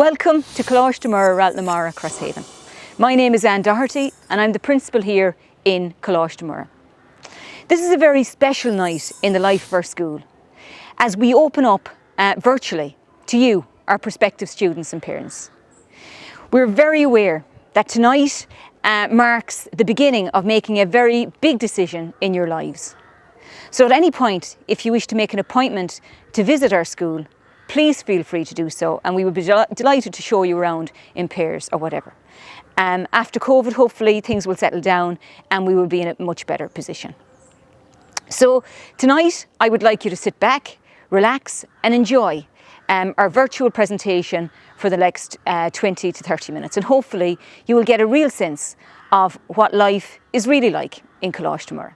Welcome to Coláiste Muire, Réalt, Crosshaven. My name is Anne Doherty and I'm the principal here in Coláiste Muire. This is a very special night in the life of our school as we open up virtually to you, our prospective students and parents. We're very aware that tonight marks the beginning of making a very big decision in your lives. So at any point, if you wish to make an appointment to visit our school, please feel free to do so, and we would be delighted to show you around in pairs or whatever. After COVID, hopefully things will settle down and we will be in a much better position. So tonight, I would like you to sit back, relax and enjoy our virtual presentation for the next 20 to 30 minutes. And hopefully you will get a real sense of what life is really like in Coláiste Muire.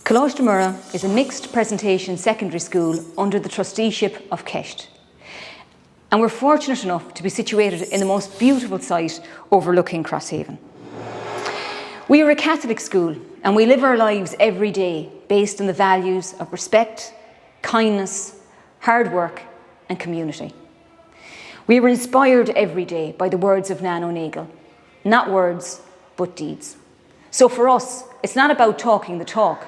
Coláiste Muire is a mixed presentation secondary school under the trusteeship of Réalt. And we're fortunate enough to be situated in the most beautiful site overlooking Crosshaven. We are a Catholic school and we live our lives every day based on the values of respect, kindness, hard work and community. We are inspired every day by the words of Nan O'Neill, not words but deeds. So for us, it's not about talking the talk,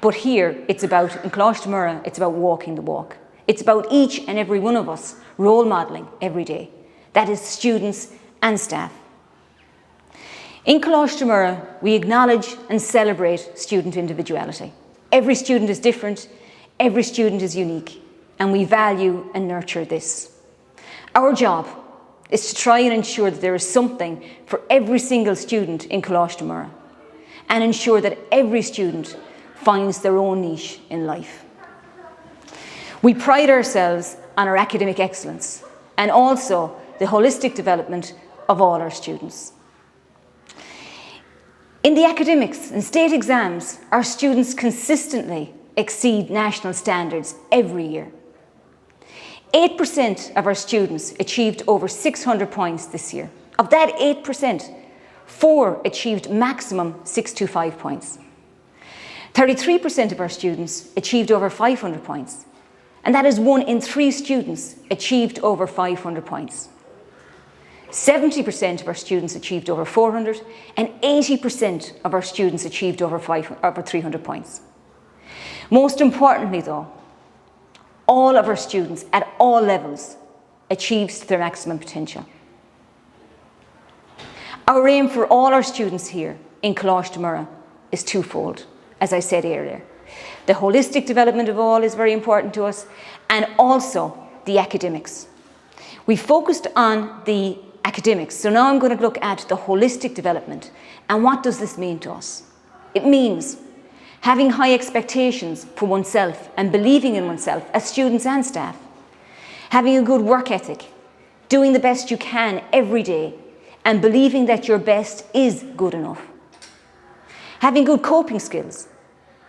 but here it's about, in Coláiste Muire, it's about walking the walk. It's about each and every one of us role modelling every day. That is students and staff. In Coláiste Muire, we acknowledge and celebrate student individuality. Every student is different, every student is unique, and we value and nurture this. Our job is to try and ensure that there is something for every single student in Coláiste Muire, and ensure that every student finds their own niche in life. We pride ourselves on our academic excellence and also the holistic development of all our students. In the academics and state exams, our students consistently exceed national standards every year. 8% of our students achieved over 600 points this year. Of that 8%, 4 achieved maximum 625 points. 33% of our students achieved over 500 points, and that is 1 in 3 students achieved over 500 points. 70% of our students achieved over 400, and 80% of our students achieved over 300 points. Most importantly though, all of our students at all levels achieved their maximum potential. Our aim for all our students here in Coláiste Muire is twofold, as I said earlier. The holistic development of all is very important to us, and also the academics. We focused on the academics, so now I'm going to look at the holistic development. And what does this mean to us? It means having high expectations for oneself and believing in oneself as students and staff. Having a good work ethic, doing the best you can every day, and believing that your best is good enough. Having good coping skills.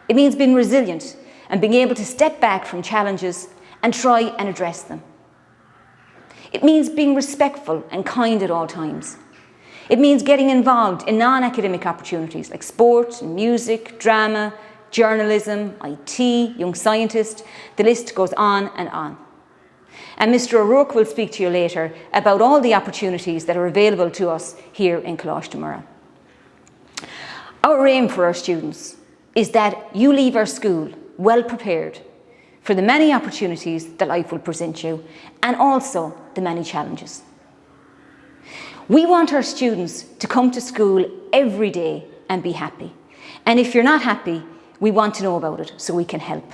It means being resilient and being able to step back from challenges and try and address them. It means being respectful and kind at all times. It means getting involved in non-academic opportunities like sport, music, drama, journalism, IT, young scientist. The list goes on and on. And Mr. O'Rourke will speak to you later about all the opportunities that are available to us here in Coláiste Muire. Our aim for our students is that you leave our school well prepared for the many opportunities that life will present you, and also the many challenges. We want our students to come to school every day and be happy. And if you're not happy, we want to know about it so we can help.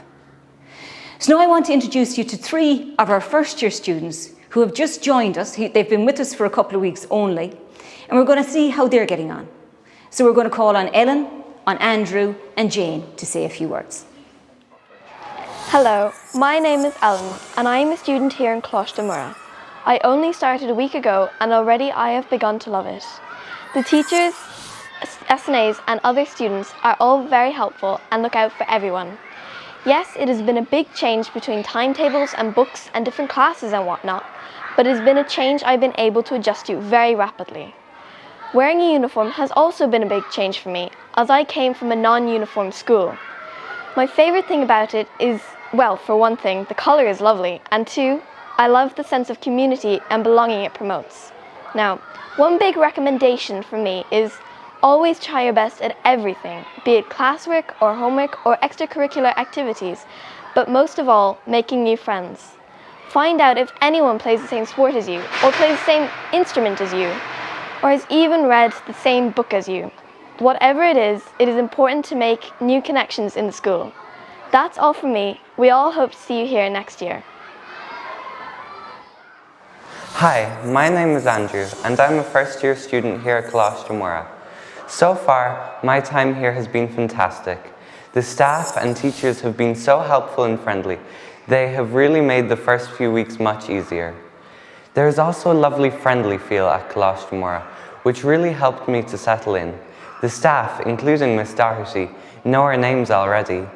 So now I want to introduce you to 3 of our first year students who have just joined us. They've been with us for a couple of weeks only, and we're going to see how they're getting on. So we're going to call on Ellen, on Andrew and Jane to say a few words. Hello, my name is Ellen and I am a student here in Coláiste Muire. I only started a week ago and already I have begun to love it. The teachers, SNAs and other students are all very helpful and look out for everyone. Yes, it has been a big change between timetables and books and different classes and whatnot, but it has been a change I've been able to adjust to very rapidly. Wearing a uniform has also been a big change for me, as I came from a non-uniform school. My favourite thing about it is, well, for one thing, the colour is lovely, and 2, I love the sense of community and belonging it promotes. Now, one big recommendation for me is always try your best at everything, be it classwork or homework or extracurricular activities, but most of all, making new friends. Find out if anyone plays the same sport as you, or plays the same instrument as you, or has even read the same book as you. Whatever it is important to make new connections in the school. That's all from me. We all hope to see you here next year. Hi, my name is Andrew and I'm a first year student here at Coláiste Muire. So far, my time here has been fantastic. The staff and teachers have been so helpful and friendly. They have really made the first few weeks much easier. There is also a lovely friendly feel at Coláiste Muire, which really helped me to settle in. The staff, including Miss Doherty, know our names already.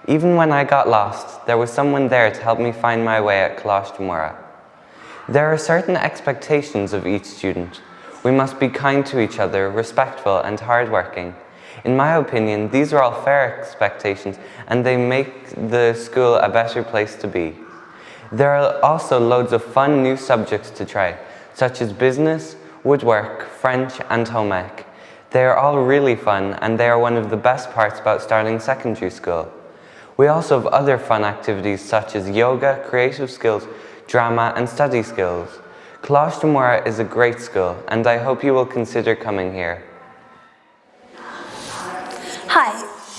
Even when I got lost, there was someone there to help me find my way at Coláiste Muire. There are certain expectations of each student. We must be kind to each other, respectful and hardworking. In my opinion, these are all fair expectations and they make the school a better place to be. There are also loads of fun new subjects to try, such as business, woodwork, French and home ec. They are all really fun and they are one of the best parts about starting secondary school. We also have other fun activities such as yoga, creative skills, drama and study skills. Coláiste Muire is a great school and I hope you will consider coming here. Hi,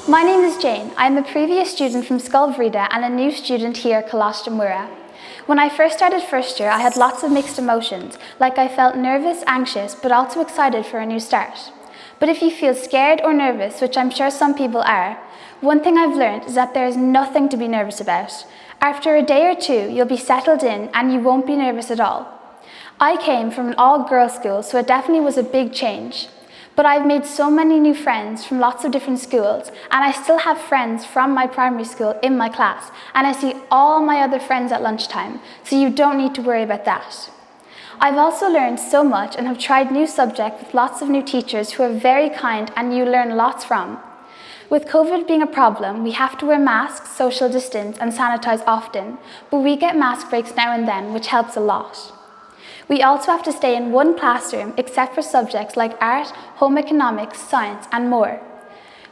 my name is Jane. I'm a previous student from Sculvrida and a new student here at Coláiste Muire. When I first started first year, I had lots of mixed emotions, like I felt nervous, anxious, but also excited for a new start. But if you feel scared or nervous, which I'm sure some people are, one thing I've learned is that there is nothing to be nervous about. After a day or two, you'll be settled in and you won't be nervous at all. I came from an all-girls school, so it definitely was a big change. But I've made so many new friends from lots of different schools, and I still have friends from my primary school in my class, and I see all my other friends at lunchtime, so you don't need to worry about that. I've also learned so much and have tried new subjects with lots of new teachers who are very kind and you learn lots from. With COVID being a problem, we have to wear masks, social distance, and sanitize often, but we get mask breaks now and then, which helps a lot. We also have to stay in one classroom except for subjects like art, home economics, science and more.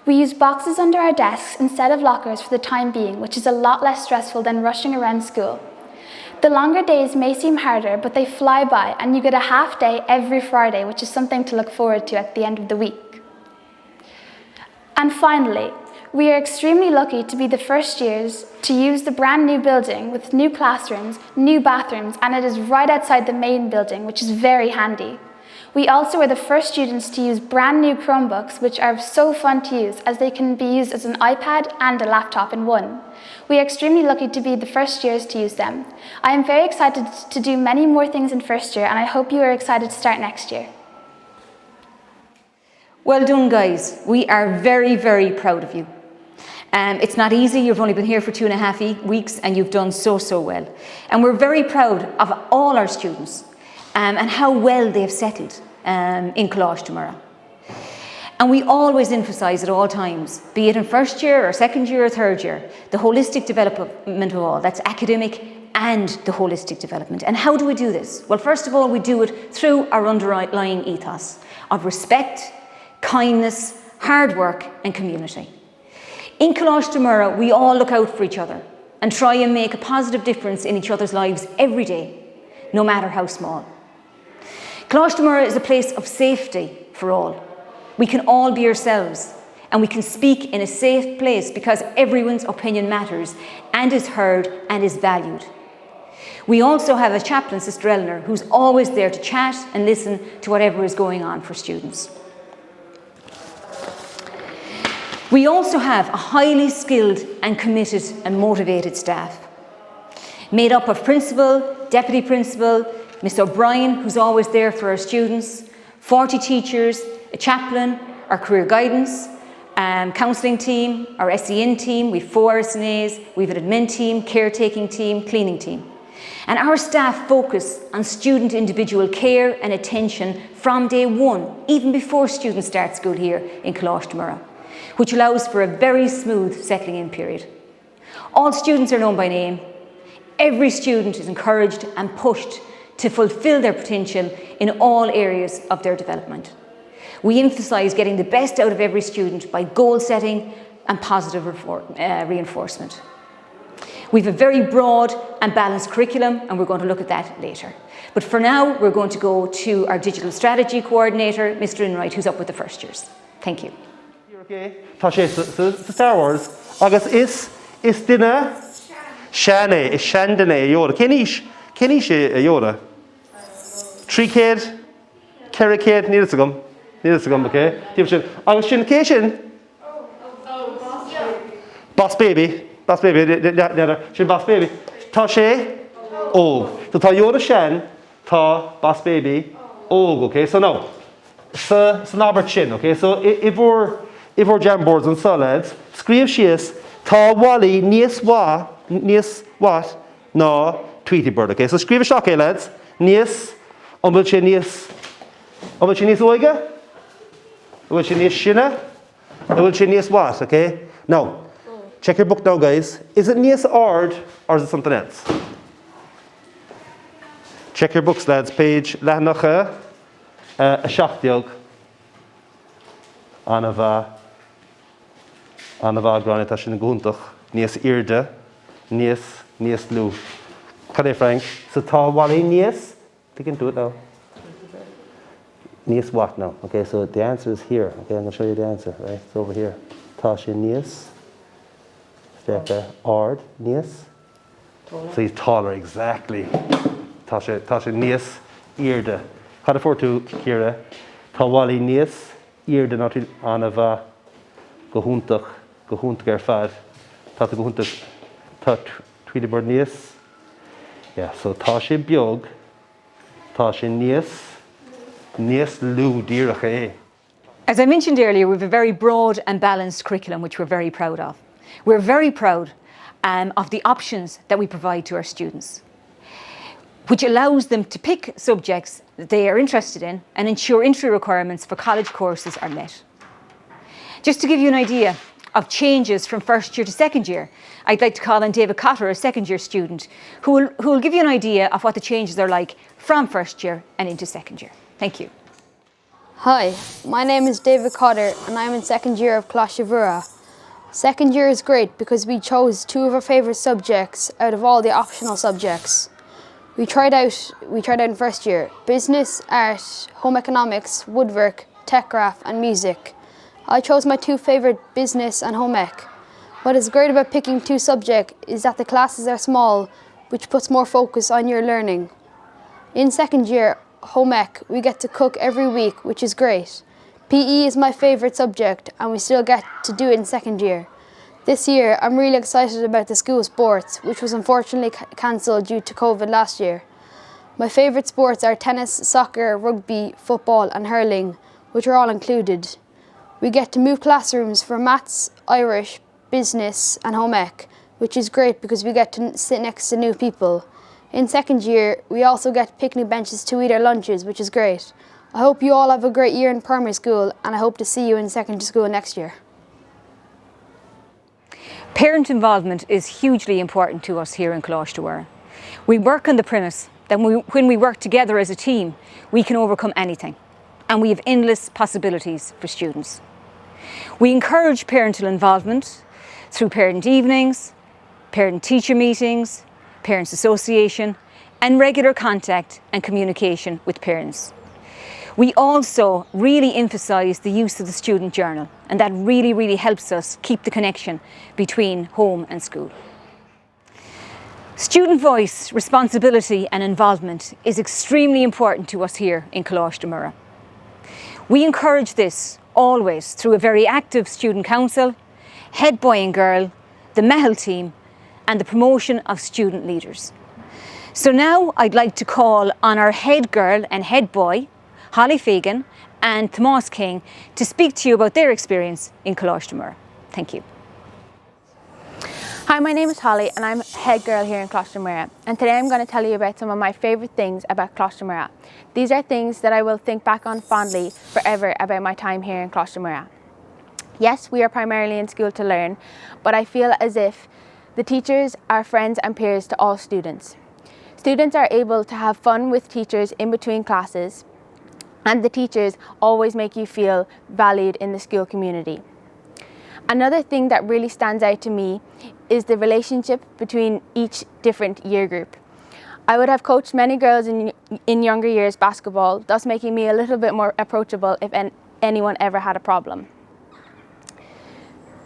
We use boxes under our desks instead of lockers for the time being, which is a lot less stressful than rushing around school. The longer days may seem harder, but they fly by and you get a half day every Friday, which is something to look forward to at the end of the week. And finally, we are extremely lucky to be the first years to use the brand new building with new classrooms, new bathrooms, and it is right outside the main building, which is very handy. We also are the first students to use brand new Chromebooks, which are so fun to use as they can be used as an iPad and a laptop in one. We are extremely lucky to be the first years to use them. I am very excited to do many more things in first year and I hope you are excited to start next year. Well done, guys. We are very, very proud of you. It's not easy. You've only been here for 2.5 weeks and you've done so well. And we're very proud of all our students and how well they've settled in Coláiste Muire. And we always emphasise at all times, be it in first year or second year or third year, the holistic development of all. That's academic and the holistic development. And how do we do this? Well, first of all, we do it through our underlying ethos of respect, kindness, hard work and community. In Coláiste Muire, we all look out for each other and try and make a positive difference in each other's lives every day, no matter how small. Coláiste Muire is a place of safety for all. We can all be ourselves and we can speak in a safe place because everyone's opinion matters and is heard and is valued. We also have a chaplain, Sister Eleanor, who's always there to chat and listen to whatever is going on for students. We also have a highly skilled and committed and motivated staff, made up of principal, deputy principal, Miss O'Brien, who's always there for our students, 40 teachers, a chaplain, our career guidance, counselling team, our SEN team, we've 4 SNAs, we've an admin team, caretaking team, cleaning team. And our staff focus on student individual care and attention from day one, even before students start school here in Coláiste Muire, which allows for a very smooth settling in period. All students are known by name. Every student is encouraged and pushed to fulfil their potential in all areas of their development. We emphasise getting the best out of every student by goal setting and positive reinforcement. We have a very broad and balanced curriculum and we're going to look at that later. But for now, we're going to go to our digital strategy coordinator, Mr. Enright, who's up with the first years. Thank you. Okay. Tá sé Star Wars agus is duine Seanna is Shandana Yoda. Kenny Yoda. 300 Kerricade níl a gum, okay? Agus sin cé Boss Baby, sin Boss Baby. Tá sé óg. Tá Yoda Shan, tá Boss Baby óg, okay? So now, sa Albert sin, okay? So if we're Jamboards and salads, scríomh síos tá Wally níos what ná Tweety Bird, okay? So scríomh seo, okay, lads. Níos bhfuil sé níos óige? Bhfuil sé níos sinne? Bhfuil sé níos what, okay? Now, check your book now, guys. Is it níos ard or is it something else? Check your books, lads. Page leithnacha a seachtaíoch an a bha granita sin gúntach níos irde, níos lú. Cadé Frank? So tá wally níos? They can do it now. Níos what now? Okay, so the answer is here. Okay, I'm going to show you the answer, right? It's over here. Tá sé níos. Step there. Ard, níos. So he's taller, exactly. Tá sé níos irde. Cadé for tú, Ciara? Tá wally níos irde not an a bha go húntach ar fad. Tá go húntach tá tweedy bird níos. Yeah, so tá sé beag, tá sé níos lú díreach é. As I mentioned earlier, we have a very broad and balanced curriculum which we're very proud of. We're very proud of the options that we provide to our students, which allows them to pick subjects that they are interested in and ensure entry requirements for college courses are met. Just to give you an idea of changes from first year to second year, I'd like to call on David Cotter, a second year student, who will give you an idea of what the changes are like from first year and into second year. Thank you. Hi, my name is David Cotter and I'm in second year of Coláiste Muire. Second year is great because we chose two of our favourite subjects out of all the optional subjects. We tried out in first year, business, art, home economics, woodwork, tech craft and music. I chose my two favourite, business and home ec. What is great about picking two subjects is that the classes are small, which puts more focus on your learning. In second year, home ec, we get to cook every week, which is great. PE is my favourite subject and we still get to do it in second year. This year, I'm really excited about the school sports, which was unfortunately cancelled due to COVID last year. My favourite sports are tennis, soccer, rugby, football and hurling, which are all included. We get to move classrooms for maths, Irish, business and home ec, which is great because we get to sit next to new people. In second year, we also get picnic benches to eat our lunches, which is great. I hope you all have a great year in primary school and I hope to see you in secondary school next year. Parent involvement is hugely important to us here in Coláiste Muire. We work on the premise that when we work together as a team, we can overcome anything, and we have endless possibilities for students. We encourage parental involvement through parent evenings, parent-teacher meetings, Parents Association, and regular contact and communication with parents. We also really emphasise the use of the student journal, and that really helps us keep the connection between home and school. Student voice, responsibility and involvement is extremely important to us here in Coláiste Muire. We encourage this always through a very active student council, head boy and girl, the Mehel team and the promotion of student leaders. So now I'd like to call on our head girl and head boy, Holly Fagan and Tomás King, to speak to you about their experience in Coláiste Muire. Thank you. Hi, my name is Holly and I'm head girl here in Coláiste Muire, and today I'm going to tell you about some of my favourite things about Coláiste Muire. These are things that I will think back on fondly forever about my time here in Coláiste Muire. Yes, we are primarily in school to learn, but I feel as if the teachers are friends and peers to all students. Students are able to have fun with teachers in between classes, and the teachers always make you feel valued in the school community. Another thing that really stands out to me is the relationship between each different year group. I would have coached many girls in younger years basketball, thus making me a little bit more approachable if anyone ever had a problem.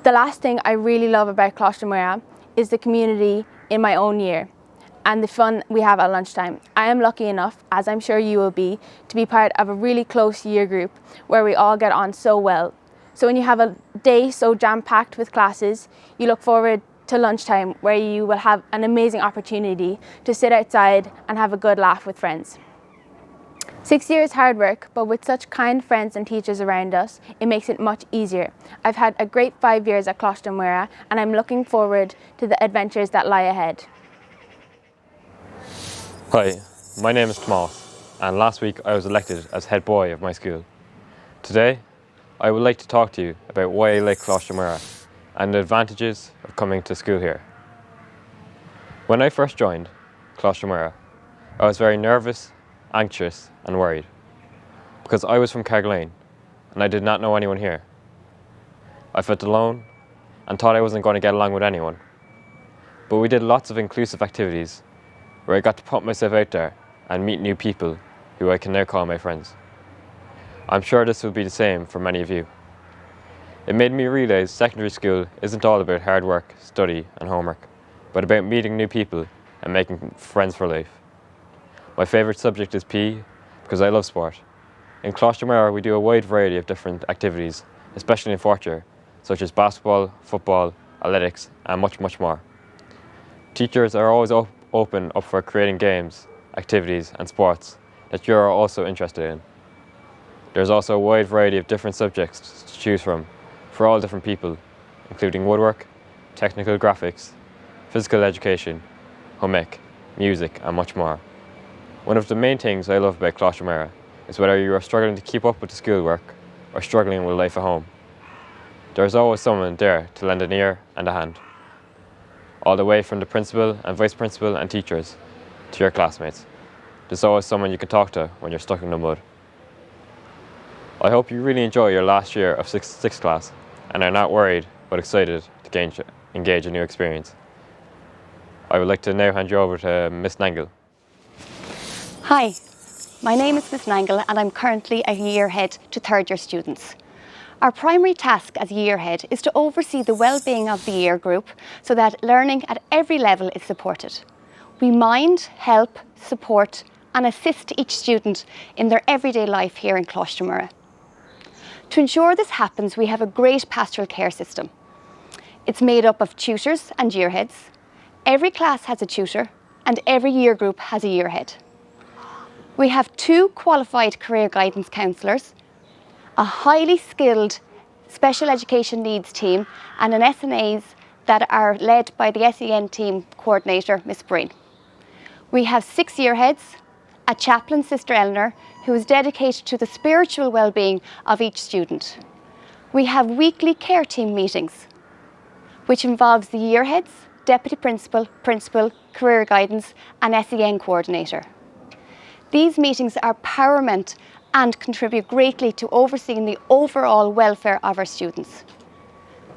The last thing I really love about Coláiste Muire is the community in my own year and the fun we have at lunchtime. I am lucky enough, as I'm sure you will be, to be part of a really close year group where we all get on so well. So when you have a day so jam-packed with classes, you look forward to lunchtime where you will have an amazing opportunity to sit outside and have a good laugh with friends. 6 years hard work, but with such kind friends and teachers around us, it makes it much easier. I've had a great 5 years at Coláiste Muire and I'm looking forward to the adventures that lie ahead. Hi, my name is Tomás and last week I was elected as head boy of my school. Today, I would like to talk to you about why I like Coláiste Muire and the advantages of coming to school here. When I first joined Coláiste Muire, I was very nervous, anxious and worried because I was from Carrigaline and I did not know anyone here. I felt alone and thought I wasn't going to get along with anyone but we did lots of inclusive activities where I got to put myself out there and meet new people who I can now call my friends. I'm sure this will be the same for many of you. It made me realise secondary school isn't all about hard work, study and homework, but about meeting new people and making friends for life. My favourite subject is PE because I love sport. In Coláiste Muire we do a wide variety of different activities, especially in fourth year, such as basketball, football, athletics and much more. Teachers are always open up for creating games, activities and sports that you are also interested in. There's also a wide variety of different subjects to choose from for all different people, including woodwork, technical graphics, physical education, home ec, music and much more. One of the main things I love about Coláiste Muire is whether you are struggling to keep up with the schoolwork or struggling with life at home. There is always someone there to lend an ear and a hand, all the way from the principal and vice principal and teachers to your classmates. There's always someone you can talk to when you're stuck in the mud. I hope you really enjoy your last year of sixth class and are not worried but excited to engage a new experience. I would like to now hand you over to Miss Nangle. Hi, my name is Miss Nangle and I'm currently a year head to third year students. Our primary task as year head is to oversee the well-being of the year group so that learning at every level is supported. We mind, help, support and assist each student in their everyday life here in Coláiste Muire. To ensure this happens, we have a great pastoral care system. It's made up of tutors and year heads. Every class has a tutor and every year group has a year head. We have 2 qualified career guidance counsellors, a highly skilled special education needs team and an SNAs that are led by the SEN team coordinator, Miss Breen. We have 6 year heads, a chaplain, Sister Eleanor, who is dedicated to the spiritual well-being of each student. We have weekly care team meetings, which involves the year heads, deputy principal, career guidance and SEN coordinator. These meetings are paramount and contribute greatly to overseeing the overall welfare of our students.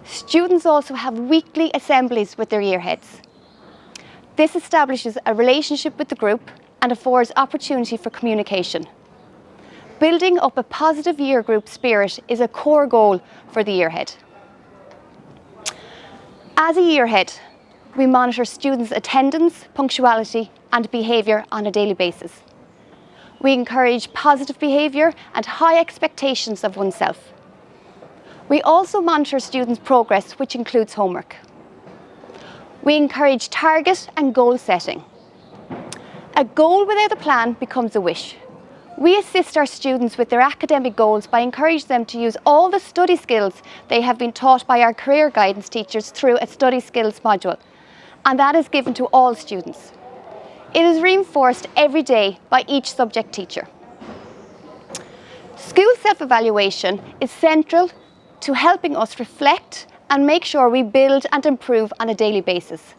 Students also have weekly assemblies with their year heads. This establishes a relationship with the group and affords opportunity for communication. Building up a positive year group spirit is a core goal for the year head. As a year head, we monitor students' attendance, punctuality and behaviour on a daily basis. We encourage positive behaviour and high expectations of oneself. We also monitor students' progress, which includes homework. We encourage target and goal setting. A goal without a plan becomes a wish. We assist our students with their academic goals by encouraging them to use all the study skills they have been taught by our career guidance teachers through a study skills module, and that is given to all students. It is reinforced every day by each subject teacher. School self-evaluation is central to helping us reflect and make sure we build and improve on a daily basis.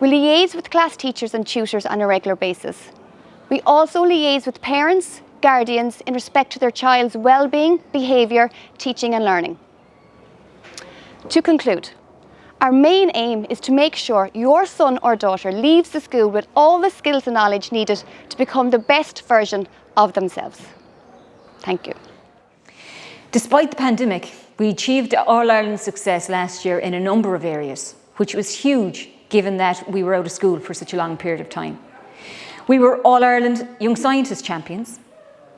We liaise with class teachers and tutors on a regular basis. We also liaise with parents, guardians in respect to their child's well-being, behaviour, teaching and learning. To conclude, our main aim is to make sure your son or daughter leaves the school with all the skills and knowledge needed to become the best version of themselves. Thank you. Despite the pandemic, we achieved All-Ireland success last year in a number of areas, which was huge given that we were out of school for such a long period of time. We were All-Ireland Young Scientist Champions,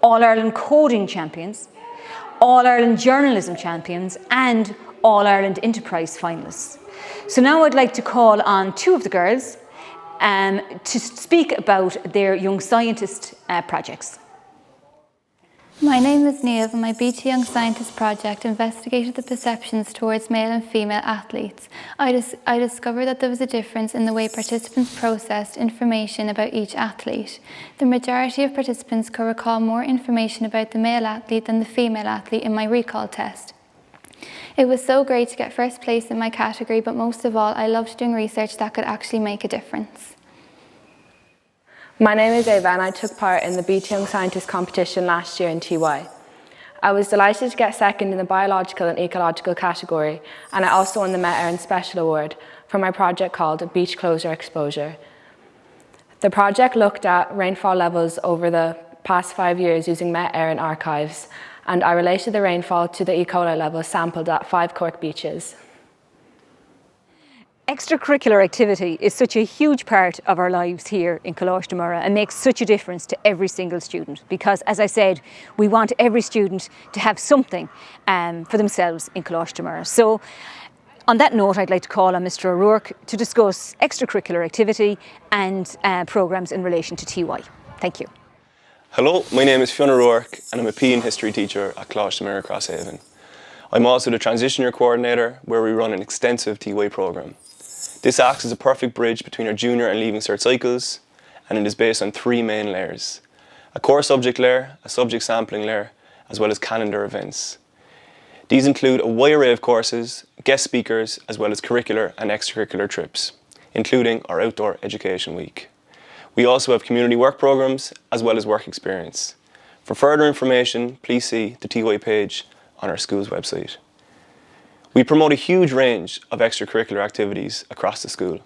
All-Ireland Coding Champions, All-Ireland Journalism Champions and All-Ireland Enterprise finalists. So now I'd like to call on 2 of the girls to speak about their Young Scientist projects. My name is Niamh and my BT Young Scientist project investigated the perceptions towards male and female athletes. I discovered that there was a difference in the way participants processed information about each athlete. The majority of participants could recall more information about the male athlete than the female athlete in my recall test. It was so great to get first place in my category, but most of all, I loved doing research that could actually make a difference. My name is Ava and I took part in the BT Young Scientist competition last year in TY. I was delighted to get second in the biological and ecological category, and I also won the Met Éireann Special Award for my project called Beach Closure Exposure. The project looked at rainfall levels over the past 5 years using Met Éireann archives, and I related the rainfall to the E. coli levels sampled at 5 Cork beaches. Extracurricular activity is such a huge part of our lives here in Coláiste Muire and makes such a difference to every single student because, as I said, we want every student to have something for themselves in Coláiste Muire. So, on that note, I'd like to call on Mr. O'Rourke to discuss extracurricular activity and programmes in relation to TY. Thank you. Hello, my name is Fionn O'Rourke and I'm a PE and History teacher at Coláiste Muire Crosshaven. I'm also the Transition Year Coordinator where we run an extensive TY programme. This acts as a perfect bridge between our junior and leaving cert cycles, and it is based on 3 main layers: a core subject layer, a subject sampling layer, as well as calendar events. These include a wide array of courses, guest speakers, as well as curricular and extracurricular trips, including our Outdoor Education Week. We also have community work programmes, as well as work experience. For further information, please see the TY page on our school's website. We promote a huge range of extracurricular activities across the school.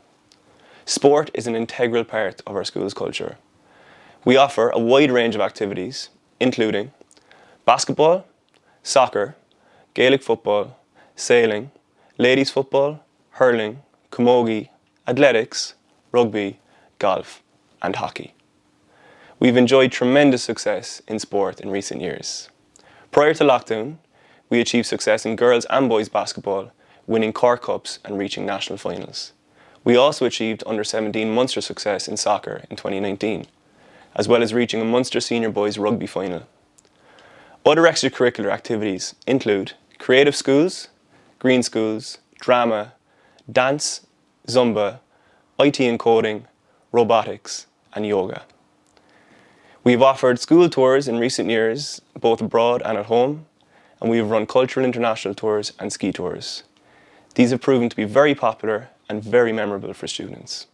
Sport is an integral part of our school's culture. We offer a wide range of activities, including basketball, soccer, Gaelic football, sailing, ladies football, hurling, camogie, athletics, rugby, golf, and hockey. We've enjoyed tremendous success in sport in recent years. Prior to lockdown, we achieved success in girls and boys basketball, winning Cork Cups and reaching national finals. We also achieved under-17 Munster success in soccer in 2019, as well as reaching a Munster Senior Boys rugby final. Other extracurricular activities include creative schools, green schools, drama, dance, Zumba, IT and coding, robotics, and yoga. We've offered school tours in recent years, both abroad and at home, and we have run cultural international tours and ski tours. These have proven to be very popular and very memorable for students.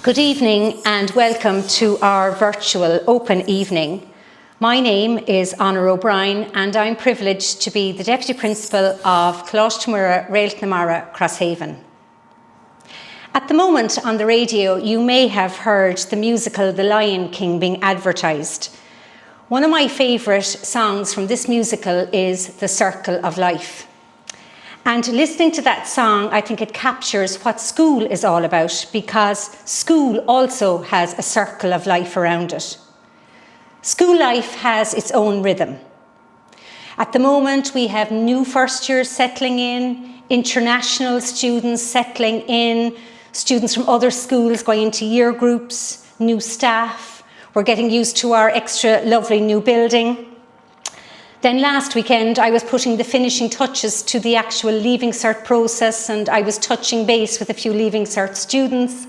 Good evening and welcome to our virtual open evening. My name is Honor O'Brien and I'm privileged to be the Deputy Principal of Coláiste Muire, Réalt, Crosshaven. At the moment on the radio you may have heard the musical The Lion King being advertised. One of my favourite songs from this musical is The Circle of Life. And listening to that song, I think it captures what school is all about because school also has a circle of life around it. School life has its own rhythm. At the moment, we have new first years settling in, international students settling in, students from other schools going into year groups, new staff. We're getting used to our extra lovely new building. Then last weekend, I was putting the finishing touches to the actual Leaving Cert process and I was touching base with a few Leaving Cert students.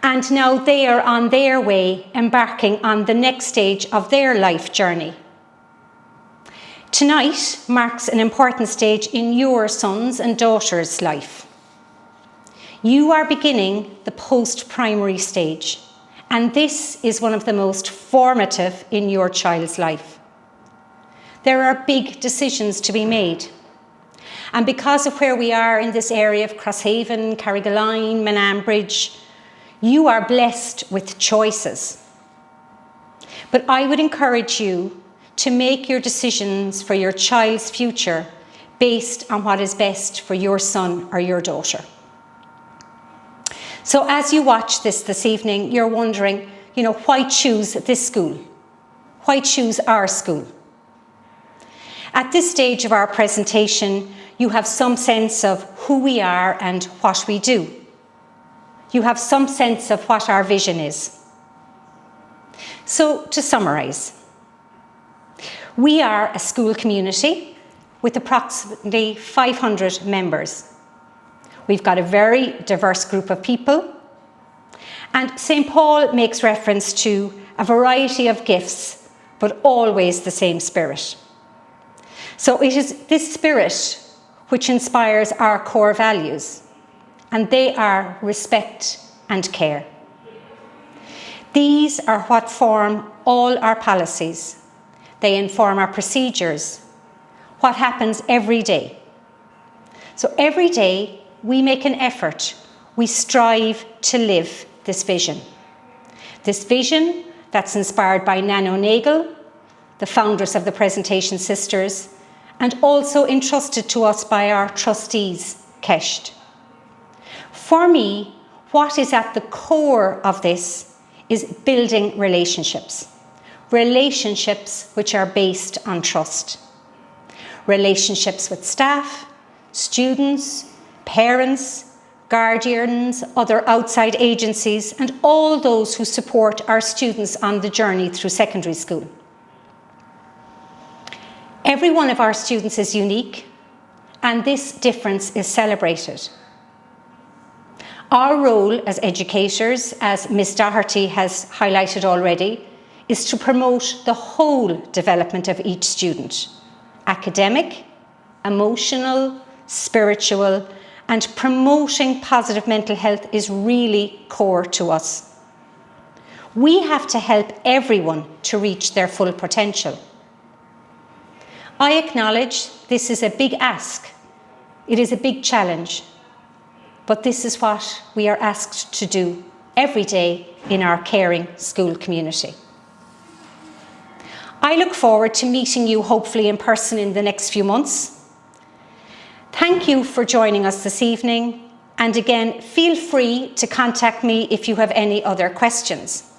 And now they are on their way, embarking on the next stage of their life journey. Tonight marks an important stage in your son's and daughter's life. You are beginning the post-primary stage. And this is one of the most formative in your child's life. There are big decisions to be made. And because of where we are in this area of Crosshaven, Carrigaline, Manambridge, you are blessed with choices. But I would encourage you to make your decisions for your child's future based on what is best for your son or your daughter. So as you watch this evening, you're wondering, why choose this school? Why choose our school? At this stage of our presentation, you have some sense of who we are and what we do. You have some sense of what our vision is. So to summarise, we are a school community with approximately 500 members. We've got a very diverse group of people, and St. Paul makes reference to a variety of gifts, but always the same spirit. So it is this spirit which inspires our core values, and they are respect and care. These are what form all our policies. They inform our procedures, what happens every day. So every day we make an effort, we strive to live this vision. This vision that's inspired by Nan O'Neill, the founders of the Presentation Sisters, and also entrusted to us by our trustees, Kesht. For me, what is at the core of this is building relationships. Relationships which are based on trust. Relationships with staff, students, parents, guardians, other outside agencies, and all those who support our students on the journey through secondary school. Every one of our students is unique, and this difference is celebrated. Our role as educators, as Ms. Doherty has highlighted already, is to promote the whole development of each student. Academic, emotional, spiritual, and promoting positive mental health is really core to us. We have to help everyone to reach their full potential. I acknowledge this is a big ask. It is a big challenge. But this is what we are asked to do every day in our caring school community. I look forward to meeting you hopefully in person in the next few months. Thank you for joining us this evening, and again, feel free to contact me if you have any other questions.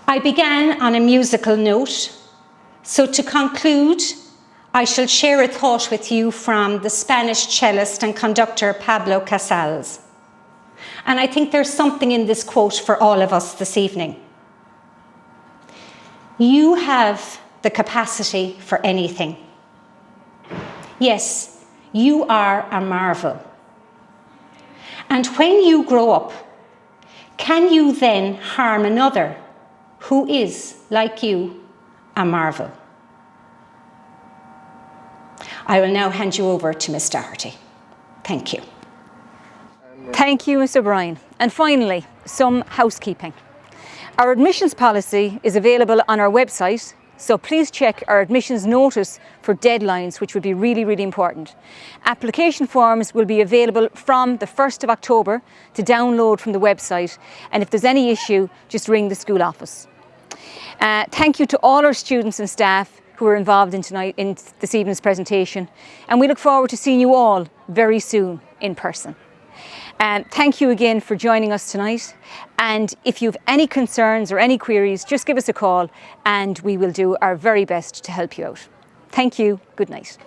I began on a musical note, so to conclude, I shall share a thought with you from the Spanish cellist and conductor Pablo Casals. And I think there's something in this quote for all of us this evening. You have the capacity for anything. Yes, you are a marvel. And when you grow up, can you then harm another who is, like you, a marvel? I will now hand you over to Ms. Doherty. Thank you. Thank you, Mr. O'Brien. And finally, some housekeeping. Our admissions policy is available on our website, so please check our admissions notice for deadlines, which would be really, really important. Application forms will be available from the 1st of October to download from the website, and if there's any issue, just ring the school office. Thank you to all our students and staff who are involved in this evening's presentation, and we look forward to seeing you all very soon in person. Thank you again for joining us tonight, and if you have any concerns or any queries, just give us a call and we will do our very best to help you out. Thank you. Good night.